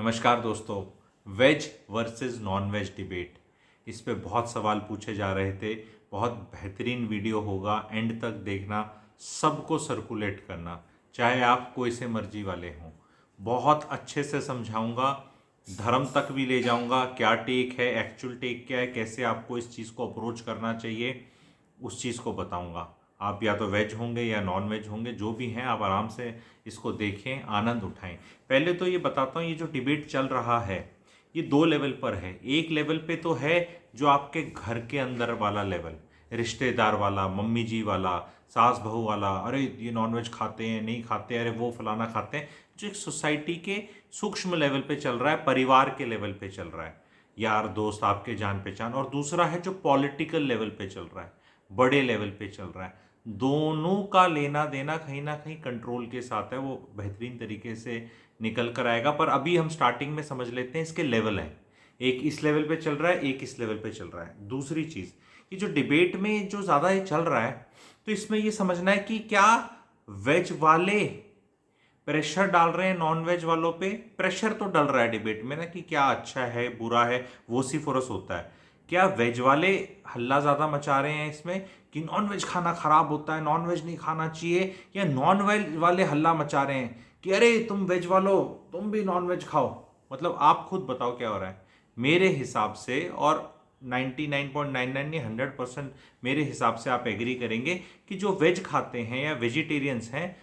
नमस्कार दोस्तों। Veg versus non veg debate, इस पे बहुत सवाल पूछे जा रहे थे। बहुत बेहतरीन वीडियो होगा, एंड तक देखना, सबको सर्कुलेट करना, चाहे आप कोई से मर्जी वाले हों। बहुत अच्छे से समझाऊंगा, धर्म तक भी ले जाऊंगा, क्या टेक है, एक्चुअल टेक क्या है, कैसे आपको इस चीज़ को अप्रोच करना चाहिए, उस चीज़ को बताऊंगा। आप या तो वेज होंगे या नॉन वेज होंगे, जो भी हैं आप आराम से इसको देखें, आनंद उठाएं। पहले तो ये बताता हूँ, ये जो डिबेट चल रहा है ये दो लेवल पर है। एक लेवल पे तो है जो आपके घर के अंदर वाला लेवल, रिश्तेदार वाला, मम्मी जी वाला, सास बहू वाला, अरे ये नॉनवेज खाते हैं नहीं खाते, अरे वो फलाना खाते हैं, जो एक सोसाइटी के सूक्ष्म लेवल पे चल रहा है, परिवार के लेवल पे चल रहा है, यार दोस्त आपके जान पहचान। और दूसरा है जो पॉलिटिकल लेवल पे चल रहा है, बड़े लेवल पे चल रहा है। दोनों का लेना देना कहीं ना कहीं कंट्रोल के साथ है, वो बेहतरीन तरीके से निकल कर आएगा। पर अभी हम स्टार्टिंग में समझ लेते हैं इसके लेवल हैं। एक इस लेवल पे चल रहा है, एक इस लेवल पे चल रहा है। दूसरी चीज़, कि जो डिबेट में जो ज़्यादा ये चल रहा है, तो इसमें ये समझना है कि क्या वेज वाले प्रेशर डाल रहे हैं नॉन वेज वालों पे। प्रेशर तो डल रहा है डिबेट में ना, कि क्या अच्छा है बुरा है, वो सिफोरस होता है। क्या वेज वाले हल्ला ज़्यादा मचा रहे हैं इसमें कि नॉन वेज खाना खराब होता है, नॉन वेज नहीं खाना चाहिए, या नॉन वेज वाले हल्ला मचा रहे हैं कि अरे तुम वेज वालो, तुम भी नॉन वेज खाओ। मतलब आप खुद बताओ क्या हो रहा है। मेरे हिसाब से, और 99.99 नहीं 100% मेरे हिसाब से आप एग्री करेंगे कि जो वेज खाते हैं या वेजिटेरियंस हैं,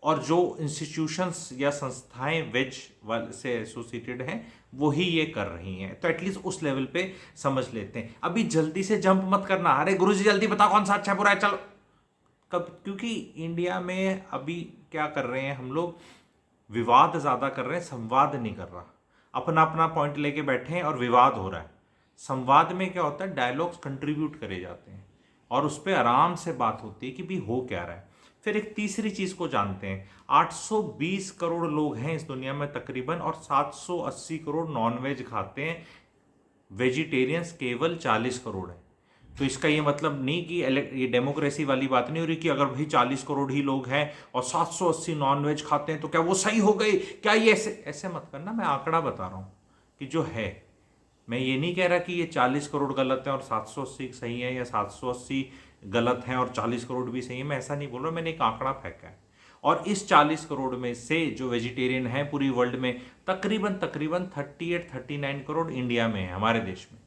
और जो इंस्टीट्यूशंस या संस्थाएं वेज वाले से एसोसिएटेड हैं, वही ये कर रही हैं। तो एटलीस्ट उस लेवल पे समझ लेते हैं। अभी जल्दी से जंप मत करना, अरे गुरुजी जल्दी बताओ कौन सा अच्छा बुरा है, चलो कब। क्योंकि इंडिया में अभी क्या कर रहे हैं हम लोग, विवाद ज़्यादा कर रहे हैं, संवाद नहीं कर रहा। अपना अपना पॉइंट लेके बैठे हैं और विवाद हो रहा है। संवाद में क्या होता है, डायलॉग्स कंट्रीब्यूट करे जाते हैं और उस पर आराम से बात होती है कि भी हो क्या रहा है। फिर एक तीसरी चीज़ को जानते हैं, 820 करोड़ लोग हैं इस दुनिया में तकरीबन, और 780 करोड़ नॉनवेज खाते हैं। वेजिटेरियंस केवल 40 करोड़ है। तो इसका ये मतलब नहीं कि ये डेमोक्रेसी वाली बात नहीं हो रही कि अगर भाई 40 करोड़ ही लोग हैं और 780 नॉनवेज खाते हैं तो क्या वो सही हो गई, क्या ये ऐसे ऐसे मत करना। मैं आंकड़ा बता रहा हूँ कि जो है। मैं ये नहीं कह रहा कि ये 40 करोड़ गलत है और 780 सही है, या 780 गलत हैं और 40 करोड़ भी सही है। मैं ऐसा नहीं बोल रहा, मैंने एक आंकड़ा फेंका है। और इस 40 करोड़ में से जो वेजिटेरियन है पूरी वर्ल्ड में, तकरीबन तकरीबन 38-39 करोड़ इंडिया में है, हमारे देश में।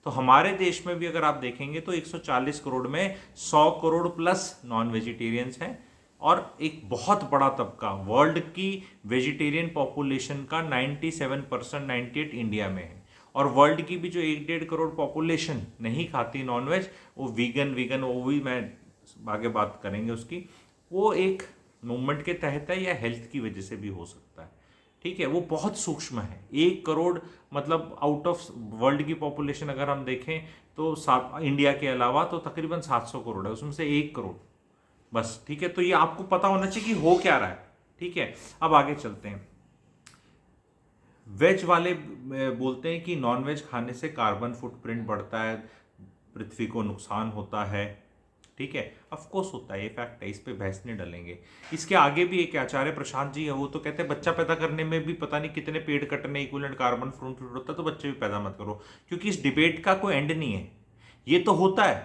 तो हमारे देश में भी अगर आप देखेंगे तो 140 करोड़ में 100 करोड़ प्लस नॉन वेजिटेरियंस हैं। और एक बहुत बड़ा तबका वर्ल्ड की वेजिटेरियन पॉपुलेशन का 97%, 98 इंडिया में है। और वर्ल्ड की भी जो 1-1.5 करोड़ पॉपुलेशन नहीं खाती नॉनवेज, वो वीगन वीगन वो भी मैं आगे बात करेंगे उसकी, वो एक मूवमेंट के तहत है या हेल्थ की वजह से भी हो सकता है। ठीक है, वो बहुत सूक्ष्म है। 1 करोड़ मतलब आउट ऑफ वर्ल्ड की पॉपुलेशन अगर हम देखें तो सात इंडिया के अलावा तो तकरीबन 700 करोड़ है, उसमें से 1 करोड़ बस। ठीक है, तो ये आपको पता होना चाहिए कि हो क्या रहा है। ठीक है, अब आगे चलते हैं। वेज वाले बोलते हैं कि नॉनवेज खाने से कार्बन फुटप्रिंट बढ़ता है, पृथ्वी को नुकसान होता है। ठीक है, ऑफ कोर्स होता है, ये फैक्ट है, इस पे बहस नहीं डालेंगे। इसके आगे भी एक आचार्य प्रशांत जी है, वो तो कहते हैं बच्चा पैदा करने में भी पता नहीं कितने पेड़ कटने इक्विवेलेंट कार्बन फुटप्रिंट होता है, तो बच्चे भी पैदा मत करो। क्योंकि इस डिबेट का कोई एंड नहीं है। ये तो होता है,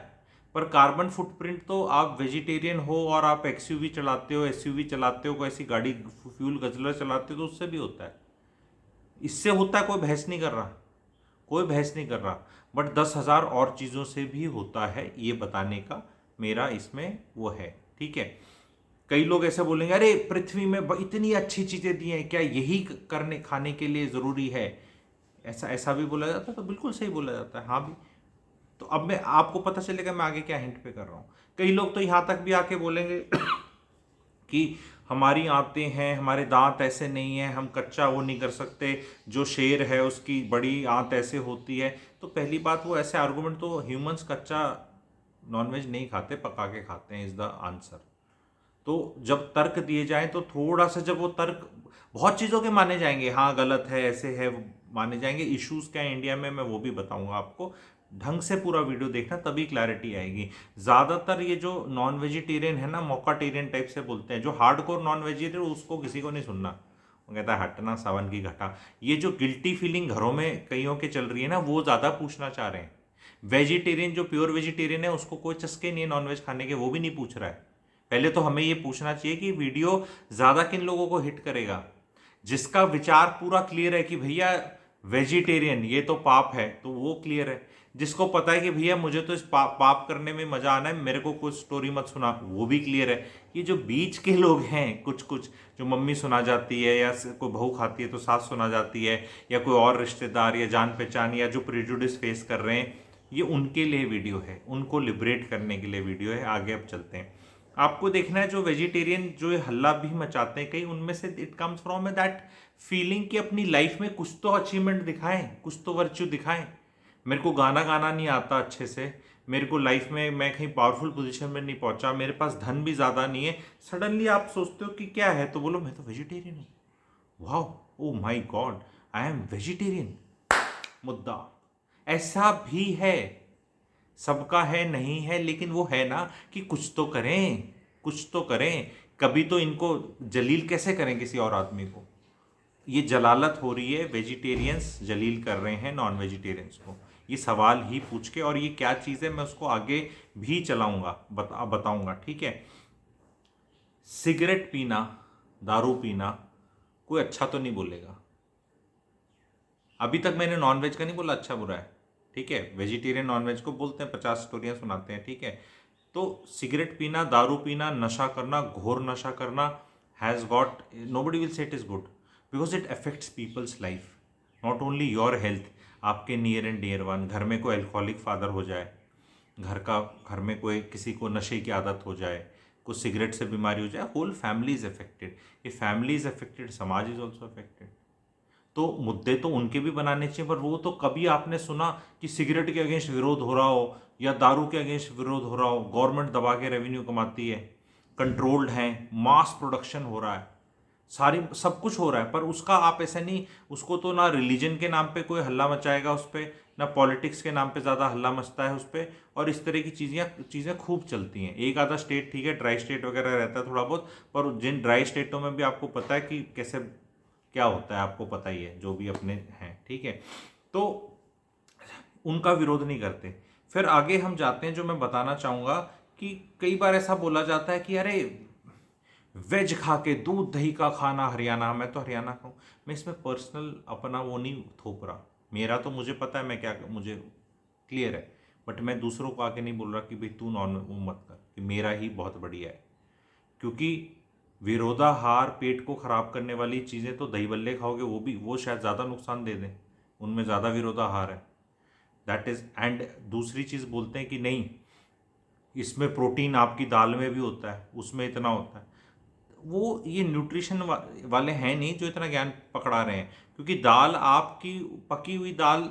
पर कार्बन फुटप्रिंट तो आप वेजिटेरियन हो और आप एक्सयूवी चलाते हो, एसयूवी चलाते हो, कोई ऐसी गाड़ी फ्यूल गजलर चलाते हो, तो उससे भी होता है, इससे होता है। कोई बहस नहीं कर रहा, कोई बहस नहीं कर रहा। बट 10,000 और चीज़ों से भी होता है, ये बताने का मेरा इसमें वो है। ठीक है, कई लोग ऐसे बोलेंगे अरे पृथ्वी में इतनी अच्छी चीज़ें दी हैं, क्या यही करने खाने के लिए ज़रूरी है? ऐसा ऐसा भी बोला जाता है, तो बिल्कुल सही बोला जाता है, हाँ भी। तो अब मैं आपको पता चलेगा मैं आगे क्या हिंट पे कर रहा हूँ। कई लोग तो यहाँ तक भी आके बोलेंगे कि हमारी आंतें हैं, हमारे दांत ऐसे नहीं हैं, हम कच्चा वो नहीं कर सकते, जो शेर है उसकी बड़ी आंत ऐसे होती है। तो पहली बात, वो ऐसे आर्गूमेंट तो ह्यूमंस कच्चा नॉनवेज नहीं खाते, पका के खाते हैं, इज द आंसर। तो जब तर्क दिए जाएं तो थोड़ा सा, जब वो तर्क बहुत चीज़ों के माने जाएंगे, हाँ गलत है ऐसे है, वो माने जाएंगे। इश्यूज क्या है इंडिया में, मैं वो भी बताऊंगा आपको। ढंग से पूरा वीडियो देखना, तभी क्लैरिटी आएगी। ज़्यादातर ये जो नॉन वेजिटेरियन है ना, मौकाटेरियन टाइप से बोलते हैं, जो हार्ड कोर नॉन वेजिटेरियन, उसको किसी को नहीं सुनना। वो कहता है हटना सावन की घटा। ये जो गिल्टी फीलिंग घरों में कईयों के चल रही है ना, वो ज़्यादा पूछना चाह रहे हैं। वेजिटेरियन जो प्योर वेजिटेरियन है उसको कोई चस्के नहीं है नॉनवेज खाने के, वो भी नहीं पूछ रहा है। पहले तो हमें ये पूछना चाहिए कि वीडियो ज़्यादा किन लोगों को हिट करेगा। जिसका विचार पूरा क्लियर है कि भैया वेजिटेरियन ये तो पाप है, तो वो क्लियर है। जिसको पता है कि भैया मुझे तो इस पाप करने में मजा आना है, मेरे को कुछ स्टोरी मत सुना, वो भी क्लियर है। ये जो बीच के लोग हैं कुछ कुछ, जो मम्मी सुना जाती है या कोई बहू खाती है तो सास सुना जाती है, या कोई और रिश्तेदार या जान पहचान, या जो प्रेजुडिस फेस कर रहे हैं, ये उनके लिए वीडियो है, उनको लिबरेट करने के लिए वीडियो है। आगे अब चलते हैं। आपको देखना है जो वेजिटेरियन जो ये हल्ला भी मचाते हैं कहीं, उनमें से it comes from that feeling कि अपनी लाइफ में कुछ तो अचीवमेंट दिखाएं, कुछ तो वर्च्यू दिखाएं। मेरे को गाना गाना नहीं आता अच्छे से, मेरे को लाइफ में मैं कहीं पावरफुल पोजीशन में नहीं पहुंचा, मेरे पास धन भी ज़्यादा नहीं है, सडनली आप सोचते हो कि क्या है, तो बोलो मैं तो वेजिटेरियन हूँ। वाह, ओ माई गॉड, आई एम वेजिटेरियन। मुद्दा ऐसा भी है, सबका है नहीं है, लेकिन वो है ना कि कुछ तो करें, कुछ तो करें। कभी तो इनको जलील कैसे करें किसी और आदमी को। ये जलालत हो रही है, वेजिटेरियंस जलील कर रहे हैं नॉन वेजिटेरियंस को, ये सवाल ही पूछ के। और ये क्या चीज़ है मैं उसको आगे भी चलाऊंगा, बताऊंगा, ठीक है। सिगरेट पीना, दारू पीना कोई अच्छा तो नहीं बोलेगा। अभी तक मैंने नॉनवेज का नहीं बोला अच्छा बुरा है, ठीक है। वेजिटेरियन नॉनवेज को बोलते हैं, 50 स्टोरियाँ सुनाते हैं, ठीक है। तो सिगरेट पीना, दारू पीना, नशा करना, घोर नशा करना has got, nobody will say it is good, because it affects people's life, not only your health, आपके नियर एंड डियर वन। घर में कोई एल्कोहलिक फादर हो जाए, घर में कोई किसी को नशे की आदत हो जाए, कुछ सिगरेट से बीमारी हो जाए, होल फैमिली इज अफेक्टेड। ये फैमिली इज अफेक्टेड, समाज इज ऑल्सो अफेक्टेड। तो मुद्दे तो उनके भी बनाने चाहिए, पर वो तो कभी आपने सुना कि सिगरेट के अगेंस्ट विरोध हो रहा हो या दारू के अगेंस्ट विरोध हो रहा हो। गवर्नमेंट दबा के रेवेन्यू कमाती है, कंट्रोल्ड है, मास प्रोडक्शन हो रहा है, सारी सब कुछ हो रहा है, पर उसका आप ऐसा नहीं, उसको तो ना रिलीजन के नाम पे कोई हल्ला मचाएगा उस पर, ना पॉलिटिक्स के नाम पे ज़्यादा हल्ला मचता है उस पर। और इस तरह की चीज़ें खूब चलती हैं। एक आधा स्टेट ठीक है, ड्राई स्टेट वगैरह रहता है थोड़ा बहुत, पर जिन ड्राई स्टेटों में भी आपको पता है कि कैसे क्या होता है, आपको पता ही है, जो भी अपने हैं, ठीक है। तो उनका विरोध नहीं करते। फिर आगे हम जाते हैं, जो मैं बताना चाहूँगा कि कई बार ऐसा बोला जाता है कि अरे वेज खा के दूध दही का खाना हरियाणा, मैं तो हरियाणा का हूँ। मैं इसमें पर्सनल अपना वो नहीं थोप रहा, मेरा तो मुझे पता है मैं क्या, मुझे क्लियर है। बट मैं दूसरों को आके नहीं बोल रहा कि भाई तू नॉन वो मत कर, कि मेरा ही बहुत बढ़िया है। क्योंकि विरोधाहार, पेट को खराब करने वाली चीज़ें तो दही बल्ले खाओगे वो शायद ज़्यादा नुकसान दे दें, उनमें ज़्यादा विरोधाहार है, दैट इज़। एंड दूसरी चीज़ बोलते हैं कि नहीं, इसमें प्रोटीन आपकी दाल में भी होता है, उसमें इतना होता है। वो ये न्यूट्रिशन वाले हैं नहीं जो इतना ज्ञान पकड़ा रहे हैं। क्योंकि दाल आपकी पकी हुई दाल,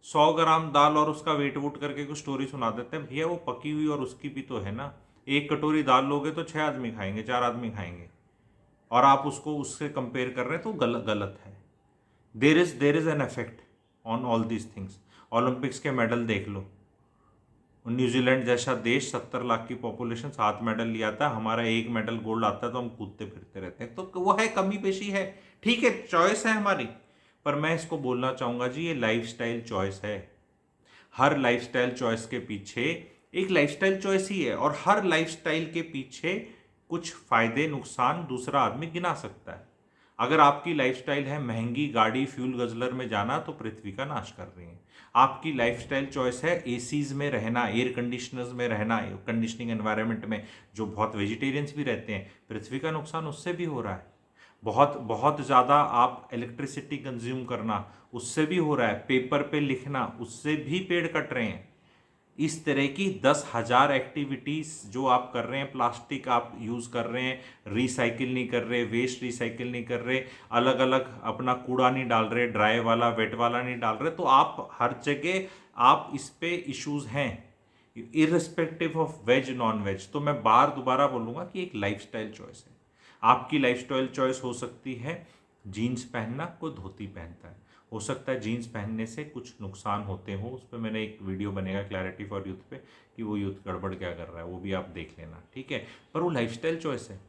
100 ग्राम दाल और उसका वेट वूट करके कुछ स्टोरी सुना देते हैं, भैया वो पकी हुई और उसकी भी तो है ना। एक कटोरी दाल लोगे तो 6 आदमी खाएंगे, 4 आदमी खाएंगे, और आप उसको उससे कंपेयर कर रहे हैं, तो गलत है। There is an effect on all these things. Olympics के मेडल देख लो, न्यूजीलैंड जैसा देश, 70 लाख की पॉपुलेशन, 7 मेडल लिया था, हमारा 1 मेडल गोल्ड आता है तो हम कूदते फिरते रहते हैं। तो वो है, कमी पेशी है, ठीक है, चॉइस है हमारी। पर मैं इसको बोलना चाहूँगा जी, ये लाइफस्टाइल चॉइस है। हर लाइफस्टाइल चॉइस के पीछे एक लाइफस्टाइल चॉइस ही है, और हर लाइफस्टाइल के पीछे कुछ फायदे नुकसान दूसरा आदमी गिना सकता है। अगर आपकी लाइफस्टाइल है महंगी गाड़ी फ्यूल गजलर में जाना, तो पृथ्वी का नाश कर रही है। आपकी लाइफस्टाइल चॉइस है एसीज में रहना, एयर कंडीशनर्स में रहना, कंडीशनिंग एनवायरनमेंट में, जो बहुत वेजिटेरियंस भी रहते हैं, पृथ्वी का नुकसान उससे भी हो रहा है। बहुत बहुत ज़्यादा आप इलेक्ट्रिसिटी कंज्यूम करना, उससे भी हो रहा है। पेपर पे लिखना, उससे भी पेड़ कट रहे हैं। इस तरह की 10,000 एक्टिविटीज़ जो आप कर रहे हैं, प्लास्टिक आप यूज़ कर रहे हैं, रिसाइकिल नहीं कर रहे, वेस्ट रिसाइकिल नहीं कर रहे, अलग अलग अपना कूड़ा नहीं डाल रहे, ड्राई वाला वेट वाला नहीं डाल रहे, तो आप हर जगह आप इस पे इश्यूज हैं, irrespective of veg non veg. तो मैं दोबारा बोलूँगा कि एक लाइफस्टाइल चॉइस है। आपकी लाइफस्टाइल चॉइस हो सकती है जीन्स पहनना, कोई धोती पहनता है, हो सकता है जीन्स पहनने से कुछ नुकसान होते हो, उस पर मैंने एक वीडियो बनेगा क्लैरिटी फॉर यूथ पे, कि वो यूथ गड़बड़ क्या कर रहा है, वो भी आप देख लेना, ठीक है। पर वो लाइफस्टाइल चॉइस है।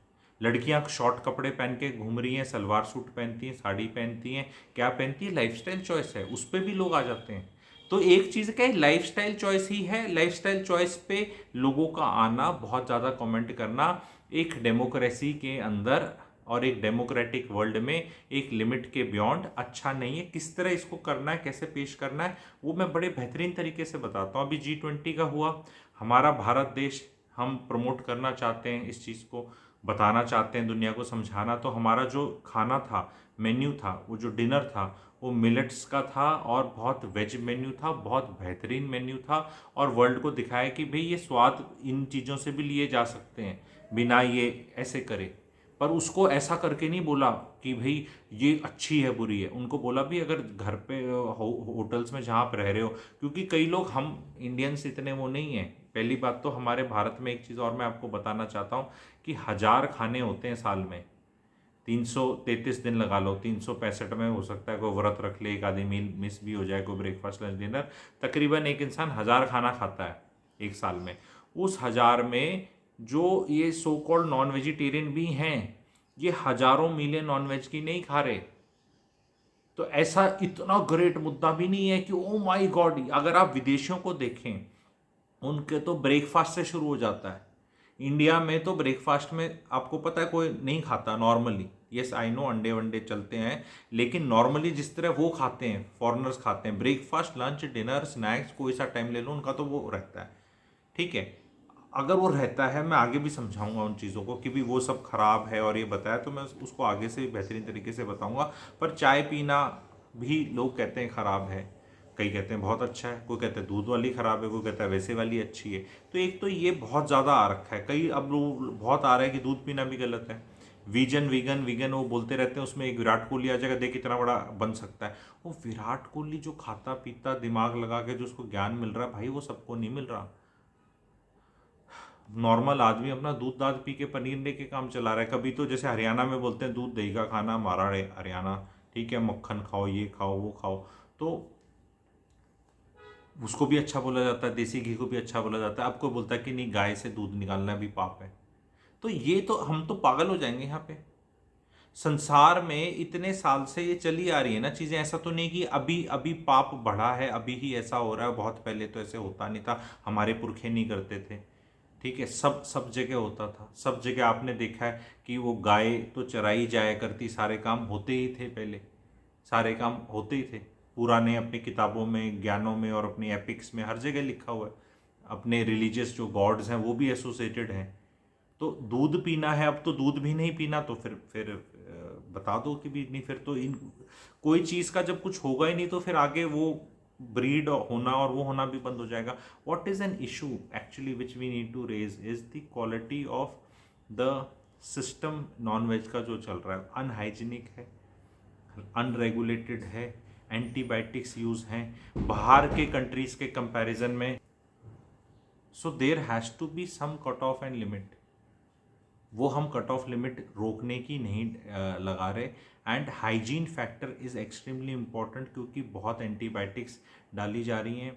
लड़कियां शॉर्ट कपड़े पहन के घूम रही हैं, सलवार सूट पहनती हैं, साड़ी पहनती हैं, क्या पहनती है, लाइफस्टाइल चॉइस है, उस पर भी लोग आ जाते हैं। तो एक चीज़ क्या है, लाइफस्टाइल चॉइस ही है, लाइफस्टाइल चॉइस पे लोगों का आना, बहुत ज़्यादा कमेंट करना एक डेमोक्रेसी के अंदर और एक डेमोक्रेटिक वर्ल्ड में एक लिमिट के बियॉन्ड अच्छा नहीं है। किस तरह इसको करना है, कैसे पेश करना है, वो मैं बड़े बेहतरीन तरीके से बताता हूँ। अभी G20 का हुआ, हमारा भारत देश, हम प्रमोट करना चाहते हैं इस चीज़ को, बताना चाहते हैं दुनिया को, समझाना। तो हमारा जो खाना था, मेन्यू था, वो जो डिनर था, वो मिलेट्स का था और बहुत वेज मेन्यू था, बहुत बेहतरीन मेन्यू था। और वर्ल्ड को दिखाया कि भाई ये स्वाद इन चीज़ों से भी लिए जा सकते हैं, बिना ये ऐसे करे। पर उसको ऐसा करके नहीं बोला कि भाई ये अच्छी है बुरी है। उनको बोला भी अगर घर पे होटल्स में जहाँ आप रह रहे हो, क्योंकि कई लोग, हम इंडियंस इतने वो नहीं हैं। पहली बात तो हमारे भारत में एक चीज़ और मैं आपको बताना चाहता हूँ कि 1000 खाने होते हैं साल में, 333 दिन लगा लो, 365 में हो सकता है कोई व्रत रख ले, एक आधी मील मिस भी हो जाए, कोई ब्रेकफास्ट लंच डिनर, तकरीबन एक इंसान 1000 खाना खाता है एक साल में। उस 1000 में जो ये सो कॉल्ड नॉन वेजिटेरियन भी हैं, ये हजारों मीलें नॉन वेज की नहीं खा रहे। तो ऐसा इतना ग्रेट मुद्दा भी नहीं है कि ओ माय गॉड। अगर आप विदेशियों को देखें, उनके तो ब्रेकफास्ट से शुरू हो जाता है। इंडिया में तो ब्रेकफास्ट में आपको पता है कोई नहीं खाता नॉर्मली। यस आई नो, अंडे वंडे चलते हैं, लेकिन नॉर्मली जिस तरह वो खाते हैं, फॉरेनर्स खाते हैं, ब्रेकफास्ट लंच डिनर स्नैक्स, कोई सा टाइम ले लो, उनका तो वो रहता है। ठीक है, अगर वो रहता है, मैं आगे भी समझाऊंगा उन चीज़ों को कि भी वो सब खराब है और ये बताया, तो मैं उसको आगे से बेहतरीन तरीके से बताऊंगा। पर चाय पीना भी लोग कहते हैं खराब है, कई कहते हैं बहुत अच्छा है, कोई कहते हैं दूध वाली खराब है, कोई कहता है वैसे वाली अच्छी है। तो एक तो ये बहुत ज़्यादा आ रखा है, कई अब लोग बहुत आ रहा है कि दूध पीना भी गलत है, वीजन वीगन वीगन वो बोलते रहते हैं। उसमें एक विराट कोहली आ जाएगा, देख कितना बड़ा बन सकता है। वो विराट कोहली जो खाता पीता दिमाग लगा के जो उसको ज्ञान मिल रहा है भाई, वो सबको नहीं मिल रहा। नॉर्मल आदमी अपना दूध दाद पी के पनीर लेके काम चला रहा है। कभी तो जैसे हरियाणा में बोलते हैं दूध दही का खाना हमारा हरियाणा, ठीक है, मक्खन खाओ, ये खाओ, वो खाओ, तो उसको भी अच्छा बोला जाता है, देसी घी को भी अच्छा बोला जाता है। आपको बोलता है कि नहीं, गाय से दूध निकालना भी पाप है। तो ये तो हम तो पागल हो जाएंगे यहाँ पे। संसार में इतने साल से ये चली आ रही है ना चीज़ें, ऐसा तो नहीं कि अभी अभी पाप बढ़ा है, अभी ही ऐसा हो रहा है, बहुत पहले तो ऐसे होता नहीं था, हमारे पुरखे नहीं करते थे। ठीक है, सब सब जगह होता था, सब जगह आपने देखा है कि वो गाय तो चराई जाया करती, सारे काम होते ही थे पहले, सारे काम होते ही थे। पुराने अपनी किताबों में, ज्ञानों में और अपनी एपिक्स में हर जगह लिखा हुआ है। अपने रिलीजियस जो गॉड्स हैं वो भी एसोसिएटेड हैं। तो दूध पीना है, अब तो दूध भी नहीं पीना, तो फिर बता दो कि भी नहीं, फिर तो इन कोई चीज़ का जब कुछ होगा ही नहीं, तो फिर आगे वो ब्रीड होना और वो होना भी बंद हो जाएगा। What is an issue actually which we need to raise is the quality of the system. Non veg का जो चल रहा है अनहाइजीनिक है, अनरेगुलेटेड है, एंटीबायोटिक्स यूज़ हैं बाहर के कंट्रीज़ के कंपैरिजन में। So there has to be some cut off and limit. वो हम कट ऑफ लिमिट रोकने की नहीं लगा रहे। And hygiene factor is extremely important, क्योंकि बहुत एंटीबायोटिक्स डाली जा रही हैं,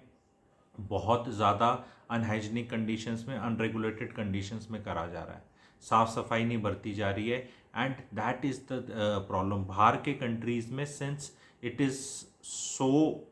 बहुत ज़्यादा अनहाइजीनिक कंडीशंस में, अनरेगुलेटेड कंडीशंस में करा जा रहा है, साफ़ सफाई नहीं बरती जा रही है। And that is the problem बाहर के कंट्रीज़ में, since it is so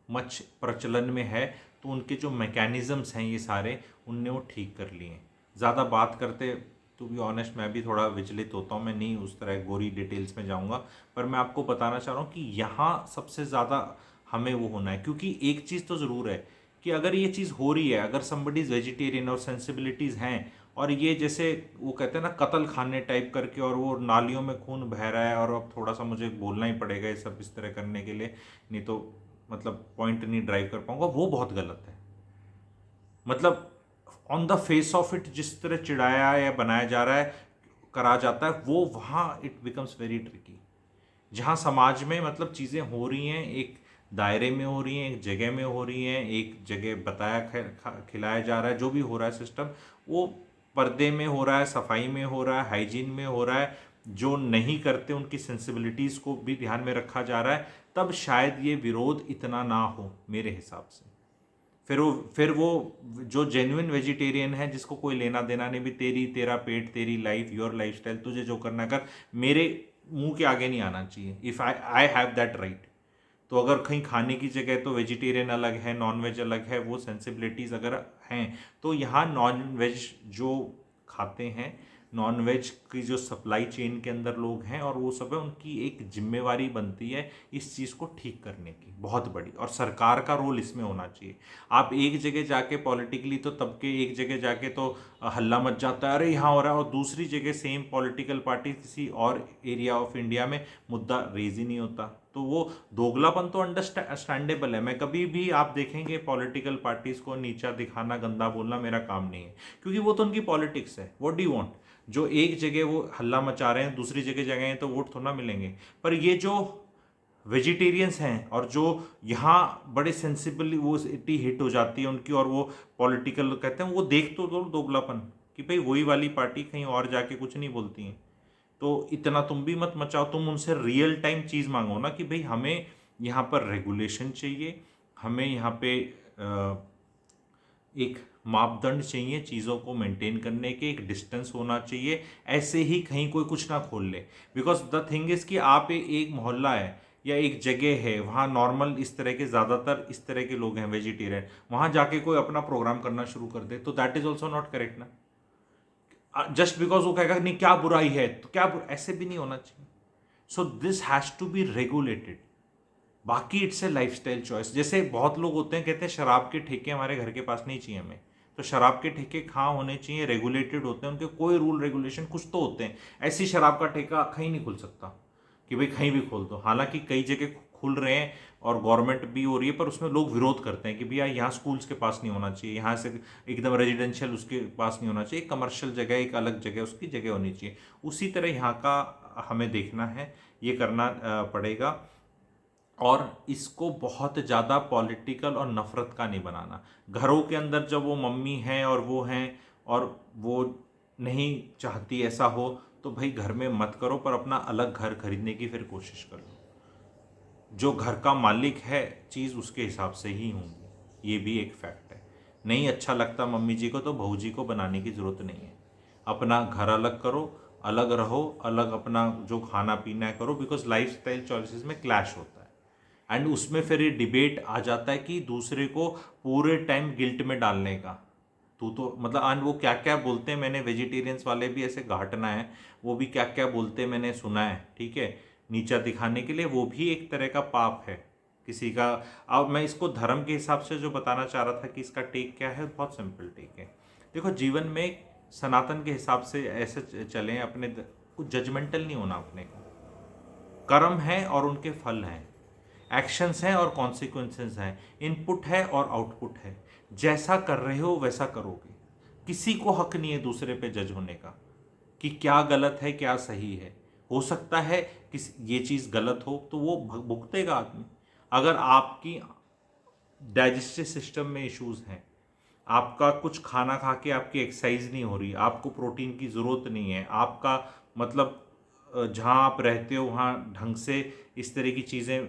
much प्रचलन में है, तो उनके जो मैकेनिज़म्स हैं ये सारे, उनने वो ठीक कर लिए हैं। ज़्यादा बात करते, टू बी ऑनेस्ट मैं भी थोड़ा विचलित होता हूँ, मैं नहीं उस तरह गोरी डिटेल्स में जाऊँगा, पर मैं आपको बताना चाह रहा हूँ कि यहाँ सबसे ज़्यादा हमें वो होना है। क्योंकि एक चीज़ तो ज़रूर है कि अगर ये चीज़ हो रही है, अगर समबडी इज़ वेजिटेरियन और सेंसिबिलिटीज़ हैं, और ये जैसे वो कहते हैं ना कत्ल खाने टाइप करके, और वो नालियों में खून बह रहा है, और अब थोड़ा सा मुझे बोलना ही पड़ेगा ये सब इस तरह करने के लिए, नहीं तो मतलब पॉइंट नहीं ड्राइव कर पाऊंगा, वो बहुत गलत है। मतलब on the face of it जिस तरह चिढ़ाया या बनाया जा रहा है, करा जाता है, वो वहाँ इट बिकम्स वेरी ट्रिकी। जहाँ समाज में मतलब चीज़ें हो रही हैं, एक दायरे में हो रही हैं, एक जगह में हो रही हैं, एक जगह बताया खिलाया जा रहा है, जो भी हो रहा है सिस्टम, वो पर्दे में हो रहा है, सफाई में हो रहा है, हाइजीन में हो रहा है, जो नहीं करते उनकी सेंसिबिलिटीज़ को भी ध्यान में रखा जा रहा है, तब शायद ये विरोध इतना ना हो मेरे हिसाब से। फिर वो जो जेन्युइन वेजिटेरियन है, जिसको कोई लेना देना नहीं, भी तेरा पेट, तेरी लाइफ, योर लाइफस्टाइल, तुझे जो करना कर, मेरे मुंह के आगे नहीं आना चाहिए। If I have that right. तो अगर कहीं खाने की जगह तो वेजिटेरियन अलग है, नॉन वेज अलग है, वो सेंसिबिलिटीज़ अगर हैं, तो यहाँ नॉन वेज जो खाते हैं, नॉन वेज की जो सप्लाई चेन के अंदर लोग हैं और वो सब है, उनकी एक जिम्मेवारी बनती है इस चीज़ को ठीक करने की, बहुत बड़ी। और सरकार का रोल इसमें होना चाहिए। आप एक जगह जाके पॉलिटिकली तो तबके, एक जगह जाके तो हल्ला मच जाता है, अरे यहाँ हो रहा है, और दूसरी जगह सेम पॉलिटिकल पार्टी किसी और एरिया ऑफ इंडिया में मुद्दा रेज ही नहीं होता। तो वो दोगलापन तो अंडरस्टैंडेबल है। मैं कभी भी, आप देखेंगे पॉलिटिकल पार्टीज को नीचा दिखाना, गंदा बोलना मेरा काम नहीं है, क्योंकि वो तो उनकी पॉलिटिक्स है। What do you want? जो एक जगह वो हल्ला मचा रहे हैं, दूसरी जगह जगह हैं, तो वोट थोड़ा मिलेंगे। पर ये जो वेजिटेरियंस हैं और जो यहाँ बड़े सेंसिबली वो इतनी हिट हो जाती है उनकी, और वो पॉलिटिकल कहते हैं, वो देख तो दो दोगलापन कि भाई वही वाली पार्टी कहीं और जाके कुछ नहीं बोलती हैं, तो इतना तुम भी मत मचाओ। तुम उनसे रियल टाइम चीज़ मांगो ना कि भाई हमें यहाँ पर रेगुलेशन चाहिए, हमें यहाँ पे एक मापदंड चाहिए चीज़ों को मेंटेन करने के, एक डिस्टेंस होना चाहिए। ऐसे ही कहीं कोई कुछ ना खोल ले। बिकॉज द थिंग इज़ कि आप एक मोहल्ला है या एक जगह है, वहाँ नॉर्मल इस तरह के, ज़्यादातर इस तरह के लोग हैं वेजिटेरियन, वहाँ जाके कोई अपना प्रोग्राम करना शुरू कर दे, तो that is also not correct ना। जस्ट बिकॉज वो कहेगा नहीं क्या बुराई है, तो क्या ऐसे भी नहीं होना चाहिए। So this has to be regulated. बाकी इट्स ए लाइफस्टाइल चॉइस। जैसे बहुत लोग होते हैं, कहते हैं शराब के ठेके हमारे घर के पास नहीं चाहिए हमें, तो शराब के ठेके कहाँ होने चाहिए? रेगुलेटेड होते हैं, उनके कोई रूल रेगुलेशन कुछ तो होते हैं। ऐसी शराब का ठेका कहीं नहीं खुल सकता कि भाई कहीं भी खोल दो। हालांकि कई जगह खुल रहे हैं और गवर्नमेंट भी हो रही है, पर उसमें लोग विरोध करते हैं कि भैया यहाँ स्कूल्स के पास नहीं होना चाहिए, यहाँ से एकदम रेजिडेंशियल उसके पास नहीं होना चाहिए, कमर्शियल जगह, एक अलग जगह उसकी जगह होनी चाहिए। उसी तरह यहाँ का हमें देखना है, ये करना पड़ेगा। और इसको बहुत ज़्यादा पॉलिटिकल और नफ़रत का नहीं बनाना। घरों के अंदर जब वो मम्मी हैं और वो हैं और वो नहीं चाहती ऐसा हो, तो भाई घर में मत करो, पर अपना अलग घर खरीदने की फिर कोशिश कर लो। जो घर का मालिक है, चीज़ उसके हिसाब से ही होंगी, ये भी एक फैक्ट है। नहीं अच्छा लगता मम्मी जी को, तो बहू जी को बनाने की ज़रूरत नहीं है। अपना घर अलग करो, अलग रहो, अलग अपना जो खाना पीना है करो, बिकॉज लाइफ स्टाइल चॉइसेस में क्लैश होता है। एंड उसमें फिर ये डिबेट आ जाता है कि दूसरे को पूरे टाइम गिल्ट में डालने का। तू तो मतलब, एंड वो क्या क्या बोलते हैं, मैंने वेजिटेरियंस वाले भी ऐसे घाटना है, वो भी क्या क्या बोलते हैं मैंने सुना है, ठीक है, नीचा दिखाने के लिए। वो भी एक तरह का पाप है किसी का। अब मैं इसको धर्म के हिसाब से जो बताना चाह रहा था कि इसका टेक क्या है, बहुत सिंपल टेक है। देखो, जीवन में सनातन के हिसाब से ऐसे चलें, अपने कुछ जजमेंटल नहीं होना अपने को। कर्म है और उनके फल हैं, एक्शंस हैं और कॉन्सिक्वेंसेस हैं, इनपुट है और आउटपुट है। जैसा कर रहे हो वैसा करोगे। किसी को हक नहीं है दूसरे पे जज होने का कि क्या गलत है क्या सही है। हो सकता है कि ये चीज़ गलत हो, तो वो भुगतेगा आदमी। अगर आपकी डाइजेस्टिव सिस्टम में इश्यूज हैं, आपका कुछ खाना खा के आपकी एक्सरसाइज नहीं हो रही, आपको प्रोटीन की ज़रूरत नहीं है, आपका मतलब जहाँ आप रहते हो वहाँ ढंग से इस तरह की चीज़ें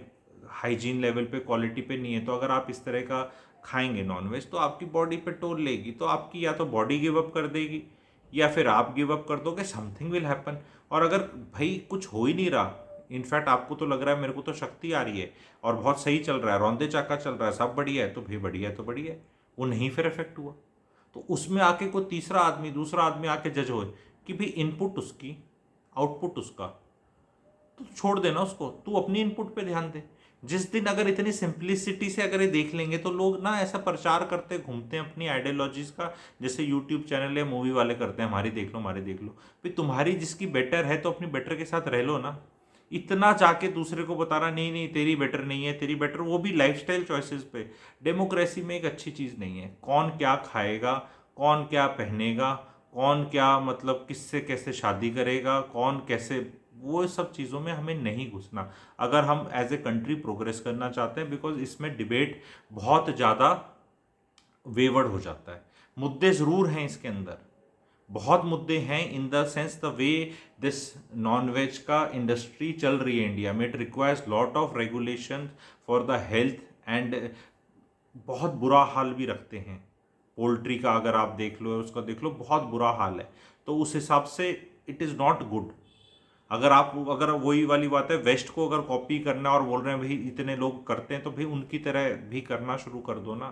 हाइजीन लेवल पे, क्वालिटी पे नहीं है, तो अगर आप इस तरह का खाएंगे नॉनवेज, तो आपकी बॉडी पे टोल लेगी। तो आपकी या तो बॉडी गिव अप कर देगी या फिर आप गिव अप कर दोगे, समथिंग विल हैपन। और अगर भाई कुछ हो ही नहीं रहा, इनफैक्ट आपको तो लग रहा है मेरे को तो शक्ति आ रही है और बहुत सही चल रहा है, रौंदे चाका चल रहा है, सब बढ़िया है, तो भाई बढ़िया है तो बढ़िया है। वो नहीं फिर इफेक्ट हुआ, तो उसमें आके कोई तीसरा आदमी, दूसरा आदमी आके जज होए कि भाई इनपुट उसकी, आउटपुट उसका, तो छोड़ देना उसको, तू अपनी इनपुट पे ध्यान दे। जिस दिन अगर इतनी सिंप्लिसिटी से अगर ये देख लेंगे, तो लोग ना ऐसा प्रचार करते घूमते हैं अपनी आइडियोलॉजीज का, जैसे यूट्यूब चैनल या मूवी वाले करते हैं, हमारी देख लो हमारी देख लो। भाई तुम्हारी जिसकी बेटर है तो अपनी बेटर के साथ रह लो ना। इतना जाके दूसरे को बता रहा नहीं नहीं तेरी बेटर नहीं है, तेरी बेटर, वो भी लाइफस्टाइल चॉइसेस पे। डेमोक्रेसी में एक अच्छी चीज़ नहीं है। कौन क्या खाएगा, कौन क्या पहनेगा, कौन क्या मतलब किससे कैसे शादी करेगा, कौन कैसे, वो सब चीज़ों में हमें नहीं घुसना अगर हम एज ए कंट्री प्रोग्रेस करना चाहते हैं। बिकॉज इसमें डिबेट बहुत ज़्यादा वेवर्ड हो जाता है। मुद्दे ज़रूर हैं इसके अंदर, बहुत मुद्दे हैं, in the sense the way this non veg का इंडस्ट्री चल रही है इंडिया में, it requires lot of regulation for the health and बहुत बुरा हाल भी रखते हैं। पोल्ट्री का अगर आप देख लो, उसका देख लो, बहुत बुरा हाल है। तो उस हिसाब से इट इज़ नॉट गुड। अगर वही वाली बात है, वेस्ट को अगर कॉपी करना और बोल रहे हैं भाई इतने लोग करते हैं तो भाई उनकी तरह भी करना शुरू कर दो ना।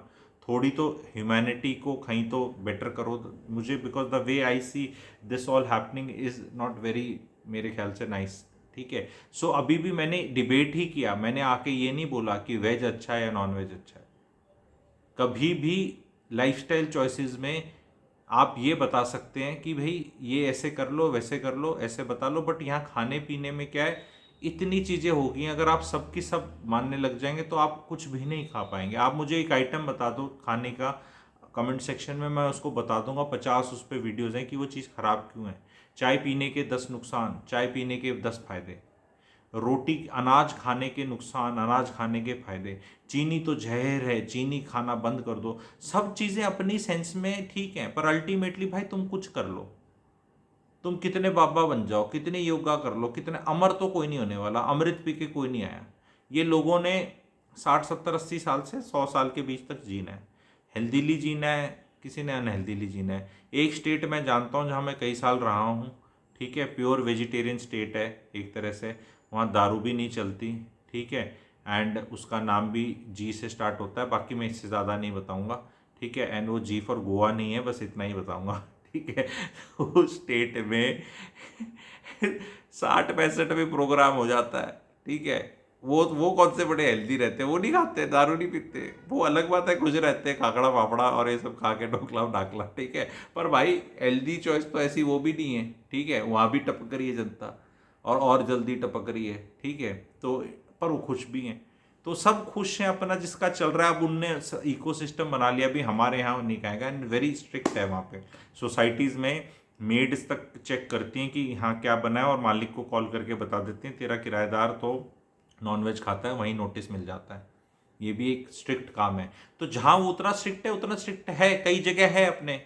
थोड़ी तो ह्यूमैनिटी को कहीं तो बेटर करो। मुझे because the way I see this all happening is not very, मेरे ख्याल से नाइस। ठीक है। सो अभी भी मैंने डिबेट ही किया, मैंने आके ये नहीं बोला कि वेज अच्छा है या नॉन वेज अच्छा है। कभी भी लाइफस्टाइल चॉइसेस में आप ये बता सकते हैं कि भाई ये ऐसे कर लो, वैसे कर लो, ऐसे बता लो, बट यहाँ खाने पीने में क्या है, इतनी चीज़ें हो गई हैं। अगर आप सबकी सब मानने लग जाएंगे तो आप कुछ भी नहीं खा पाएंगे। आप मुझे एक आइटम बता दो खाने का, कमेंट सेक्शन में मैं उसको बता दूंगा, 50 उस पर वीडियोज़ हैं कि वो चीज़ ख़राब क्यों है। चाय पीने के 10 नुकसान, चाय पीने के 10 फायदे, रोटी, अनाज खाने के नुकसान, अनाज खाने के फायदे, चीनी तो जहर है, चीनी खाना बंद कर दो। सब चीज़ें अपनी सेंस में ठीक हैं, पर अल्टीमेटली भाई तुम कुछ कर लो। तुम कितने बाबा बन जाओ, कितने योगा कर लो, कितने, अमर तो कोई नहीं होने वाला, अमृत पी के कोई नहीं आया। ये लोगों ने 60 70 80 साल से 100 साल के बीच तक जीना है। हेल्दीली जीना है, किसी ने अनहेल्दीली जीना है। एक स्टेट मैं जानता हूँ जहाँ मैं कई साल रहा हूँ, ठीक है, प्योर वेजिटेरियन स्टेट है एक तरह से। वहाँ दारू भी नहीं चलती, ठीक है, एंड उसका नाम भी जी से स्टार्ट होता है। बाकी मैं इससे ज़्यादा नहीं बताऊँगा, ठीक है। एंड वो जी फॉर गोवा नहीं है, बस इतना ही बताऊँगा, ठीक है। उस स्टेट में 60 65 में प्रोग्राम हो जाता है, ठीक है। वो कौन से बड़े हेल्दी रहते हैं, वो नहीं खाते, दारू नहीं पीते। वो अलग बात है, खुश रहते हैं, खाकड़ा फाफड़ा और ये सब खा के ढोकला ढाकला, ठीक है। पर भाई हेल्दी चॉइस तो ऐसी वो भी नहीं है, ठीक है। वहाँ भी टपक रही है जनता, और जल्दी टपक रही है, ठीक है। तो पर वो खुश भी हैं। तो सब खुश हैं, अपना जिसका चल रहा है। अब उनने इकोसिस्टम बना लिया, भी हमारे यहाँ नहीं खाएगा, एंड वेरी स्ट्रिक्ट है वहाँ पे। सोसाइटीज़ में मेड्स तक चेक करती हैं कि यहाँ क्या बना है, और मालिक को कॉल करके बता देते हैं तेरा किराएदार तो नॉनवेज खाता है, वहीं नोटिस मिल जाता है। ये भी एक स्ट्रिक्ट काम है। तो जहाँ वो उतना स्ट्रिक्ट है, उतना स्ट्रिक्ट है कई जगह है अपने।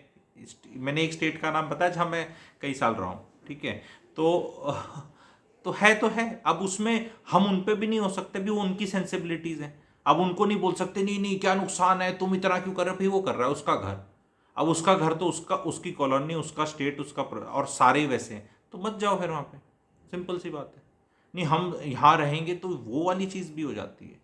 मैंने एक स्टेट का नाम बताया जहाँ मैं कई साल रहा हूँ, ठीक है। तो है तो है। अब उसमें हम उन पे भी नहीं हो सकते, भी वो उनकी सेंसिबिलिटीज हैं। अब उनको नहीं बोल सकते नहीं नहीं क्या नुकसान है, तुम इतना क्यों कर रहे हो, भाई वो कर रहा है, उसका घर। अब उसका घर तो उसका, उसकी कॉलोनी, उसका स्टेट, उसका और सारे वैसे हैं, तो मत जाओ फिर वहाँ पे। सिंपल सी बात है। नहीं हम यहाँ रहेंगे तो वो वाली चीज़ भी हो जाती है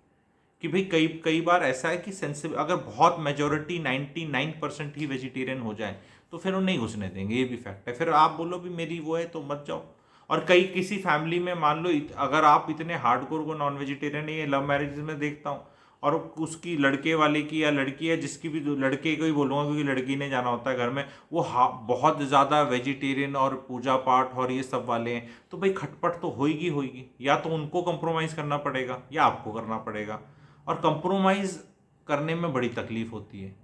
कि भाई कई कई बार ऐसा है कि सेंसिबल, अगर बहुत मेजोरिटी 99% ही वेजिटेरियन हो जाए तो फिर वो नहीं घुसने देंगे, ये भी फैक्ट है। फिर आप बोलो भी मेरी वो है तो मत जाओ। और कई किसी फैमिली में मान लो अगर आप इतने हार्डकोर को नॉन वेजिटेरियन है, ये लव मैरिज में देखता हूँ, और उसकी लड़के वाले की या लड़की है जिसकी भी, लड़के को ही बोलूँगा क्योंकि लड़की ने जाना होता है घर में, वो बहुत ज़्यादा वेजिटेरियन और पूजा पाठ और ये सब वाले हैं, तो भाई खटपट तो होगी होगी। या तो उनको कंप्रोमाइज़ करना पड़ेगा या आपको करना पड़ेगा, और कंप्रोमाइज़ करने में बड़ी तकलीफ होती है।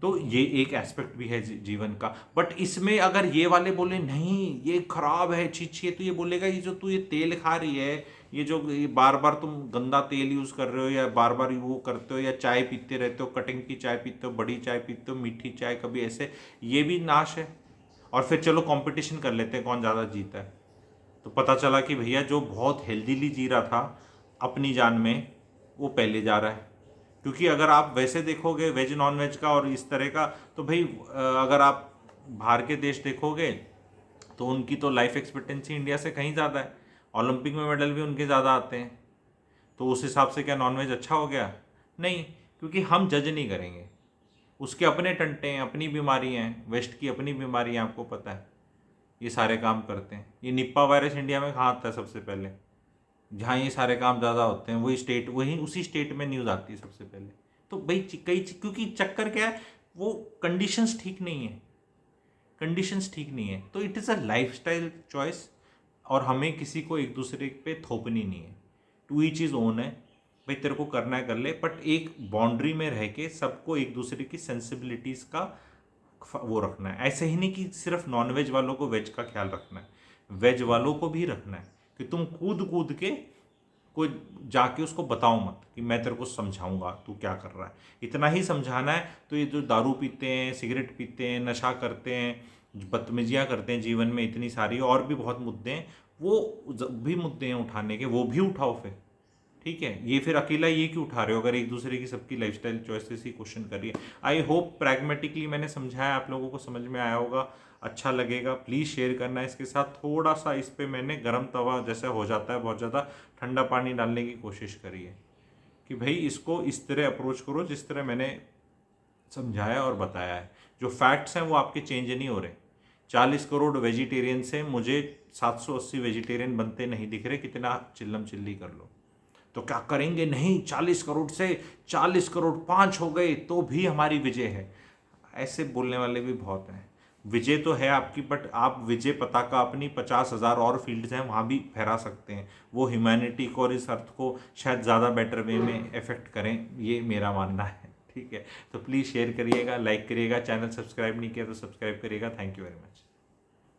तो ये एक एस्पेक्ट भी है जीवन का। बट इसमें अगर ये वाले बोले नहीं ये खराब है, छी छी है, तो ये बोलेगा ये जो तू ये तेल खा रही है, ये जो ये बार बार तुम गंदा तेल यूज़ कर रहे हो, या बार बार वो करते हो, या चाय पीते रहते हो, कटिंग की चाय पीते हो, बड़ी चाय पीते हो, मीठी चाय कभी ऐसे, ये भी नाश है। और फिर चलो कंपटीशन कर लेते हैं कौन ज़्यादा जीता है। तो पता चला कि भैया जो बहुत हेल्दीली जी रहा था अपनी जान में, वो पहले जा रहा है। क्योंकि अगर आप वैसे देखोगे वेज नॉन वेज का और इस तरह का, तो भाई अगर आप बाहर के देश देखोगे तो उनकी तो लाइफ एक्सपेक्टेंसी इंडिया से कहीं ज़्यादा है। ओलंपिक में मेडल भी उनके ज़्यादा आते हैं। तो उस हिसाब से क्या नॉन वेज अच्छा हो गया? नहीं, क्योंकि हम जज नहीं करेंगे। उसके अपने टंटे हैं, अपनी बीमारी हैं, वेस्ट की अपनी बीमारी है, आपको पता है। ये सारे काम करते हैं। ये निप्पा वायरस इंडिया में कहाँ आता है सबसे पहले? जहाँ ये सारे काम ज़्यादा होते हैं वही स्टेट, वही उसी स्टेट में न्यूज़ आती है सबसे पहले। तो भाई क्योंकि चक्कर क्या है, वो कंडीशंस ठीक नहीं है, कंडीशंस ठीक नहीं है। तो it is a lifestyle choice, और हमें किसी को एक दूसरे पे थोपनी नहीं है। टू ईच इज़ ओन है। भाई तेरे को करना है कर ले, बट एक बाउंड्री में रह के सबको एक दूसरे की सेंसिबिलिटीज़ का वो रखना है। ऐसे ही नहीं कि सिर्फ नॉनवेज वालों को वेज का ख्याल रखना है, वेज वालों को भी रखना है। कि तुम कूद कूद के कोई जाके उसको बताओ मत कि मैं तेरे को समझाऊंगा तू क्या कर रहा है, इतना ही समझाना है। तो ये जो दारू पीते हैं, सिगरेट पीते हैं, नशा करते हैं, बदतमीजियाँ करते हैं जीवन में इतनी सारी, और भी बहुत मुद्दे हैं, वो भी मुद्दे हैं उठाने के, वो भी उठाओ फिर, ठीक है, ये फिर अकेला ये क्यों उठा रहे हो अगर एक दूसरे की सबकी लाइफस्टाइल चॉइसेस ही क्वेश्चन कर रही है। आई होप प्रैग्मेटिकली मैंने समझाया, आप लोगों को समझ में आया होगा, अच्छा लगेगा। प्लीज़ शेयर करना इसके साथ। थोड़ा सा इस पे मैंने गर्म तवा जैसे हो जाता है बहुत ज़्यादा, ठंडा पानी डालने की कोशिश करी है कि भाई इसको इस तरह अप्रोच करो जिस तरह मैंने समझाया और बताया है। जो फैक्ट्स हैं वो आपके चेंज नहीं हो रहे। 40 करोड़ वेजिटेरियन से मुझे 780 वेजिटेरियन बनते नहीं दिख रहे, कितना चिल्लम चिल्ली कर लो। तो क्या करेंगे, नहीं 40 करोड़ से 40 करोड़ 5 हो गए तो भी हमारी विजय है, ऐसे बोलने वाले भी बहुत हैं। विजय तो है आपकी, बट आप विजय पताका अपनी 50,000 और फील्ड्स हैं वहाँ भी फहरा सकते हैं। वो ह्यूमैनिटी को और इस अर्थ को शायद ज़्यादा बेटर वे में इफेक्ट करें, ये मेरा मानना है। ठीक है, तो प्लीज़ शेयर करिएगा, लाइक करिएगा, चैनल सब्सक्राइब नहीं किया तो सब्सक्राइब करिएगा। Thank you very much.